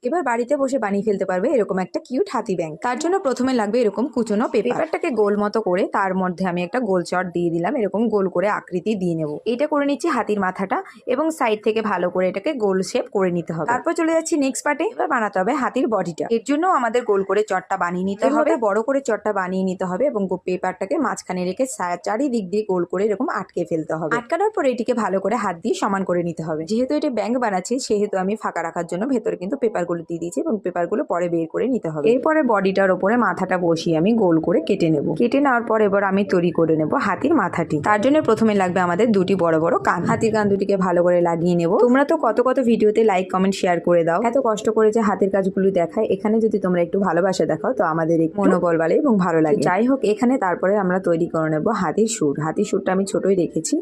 এবার বাড়িতে বসে বানিয়ে ফেলতে পারবে এরকম একটা কিউট হাতি ব্যাংক। তার জন্য প্রথমে লাগবে এরকম কুচনো পেপারটাকে গোল মতো করে তার মধ্যে আমি একটা গোল চট দিয়ে দিলাম, এরকম গোল করে আকৃতি দিয়ে নেব। এটা করে নিচ্ছি হাতির মাথাটা এবং সাইড থেকে ভালো করে এটাকে গোল শেপ করে নিতে হবে। তারপর চলে যাচ্ছি নেক্সট পার্টে। এবার বানাতে হবে হাতির বডিটা। এর জন্য আমাদের গোল করে চটটা বানিয়ে নিতে হবে, বড় করে চটটা বানিয়ে নিতে হবে এবং পেপারটাকে মাঝখানে রেখে চারিদিক দিয়ে গোল করে এরকম আটকে ফেলতে হবে। আটকানোর পরে এটিকে ভালো করে হাত দিয়ে সমান করে নিতে হবে। যেহেতু এটা ব্যাংক বানাচ্ছি সেহেতু আমি ফাঁকা রাখার জন্য ভেতরে কিন্তু পেপারগুলো দিয়ে দিয়েছি এবং পেপারগুলো পরে বের করে নিতে হবে। এরপরে বডিটার ওপরে মাথাটা বসিয়ে আমি গোল করে কেটে নেব। কেটে নেওয়ার পর এবার আমি তৈরি করে নেব হাতির মাথাটি। তার জন্য প্রথমে লাগবে আমাদের দুটি বড় বড় কান। হাতির কান দুটিকে ভালো করে লাগিয়ে নেব। তোমরা তো কত কত ভিডিওতে লাইক কমেন্ট শেয়ার করে দাও, এত কষ্ট করে যে হাতের কাজগুলো দেখায়, এখানে যদি তোমরা একটু ভালোবাসা দেখাও তো আমাদের একটু মনোবল বাড়ে এবং ভালো লাগে। যাই হোক, এখানে তারপরে আমরা তৈরি করে নেব হাতির সুর। হাতির সুরটা আমি ছোটই রেখেছি,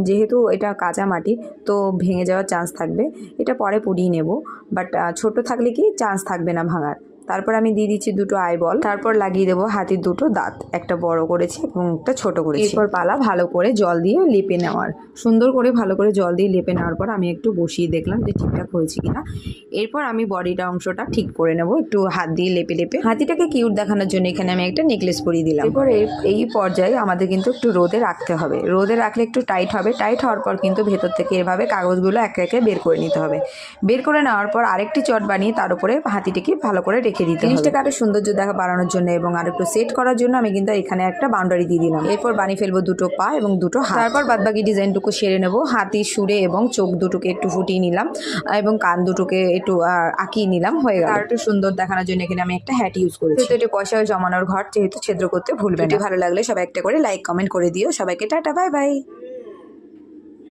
যেহেতু এটা কাঁচা মাটির তো ভেঙে যাওয়ার চান্স থাকবে। এটা পরে পুড়িয়ে নেব, বাট ছোট থাকলে কি চান্স থাকবে না ভাঙার। তারপর আমি দিয়ে দিচ্ছি দুটো আইবল। তারপর লাগিয়ে দেবো হাতির দুটো দাঁত, একটা বড় করেছি এবং একটা ছোট করেছি। এরপর পালা ভালো করে জল দিয়ে লেপে নেওয়ার, সুন্দর করে ভালো করে জল দিয়ে লেপে নেওয়ার পর আমি একটু বসিয়ে দেখলাম যে ঠিকঠাক হয়েছে কিনা। এরপর আমি বডিটা অংশটা ঠিক করে নেব একটু হাত দিয়ে লেপে লেপে। হাতিটাকে কিউট দেখানোর জন্য এখানে আমি একটা নেকলেস পরিয়ে দিলাম। এরপর এই পর্যায়ে আমাদের কিন্তু একটু রোদে রাখতে হবে। রোদে রাখলে একটু টাইট হবে। টাইট হওয়ার পর কিন্তু ভেতর থেকে এভাবে কাগজগুলো একে একে বের করে নিতে হবে। বের করে নেওয়ার পর আরেকটি চট বানিয়ে তার উপরে হাতিটিকে ভালো করে রেখে দিতে হবে। জিনিসটাকে আরো সৌন্দর্য বাড়ানোর জন্য এবং আর একটু সেট করার জন্য আমি কিন্তু এখানে একটা বাউন্ডারি দিয়ে দিলাম। এরপর বানিয়ে ফেলবো দুটো পা এবং দুটো হাত। তারপর বাদবাকি ডিজাইনটুকু সেরে নেবো। হাতির সুরে এবং চোখ দুটোকে একটু ফুটিয়ে নিলাম এবং কান দুটোকে একটু আঁকিয়ে নিলাম, হয়ে গেল। আর একটু সুন্দর দেখানোর জন্য এখানে আমি একটা হ্যাট ইউজ করেছি। যেহেতু এটা পয়সা জমানোর ঘর, যেহেতু ছিদ্র করতে ভুলবে না। ভালো লাগলে সবাই একটা করে লাইক কমেন্ট করে দিও। সবাইকে টাটা, বাই বাই।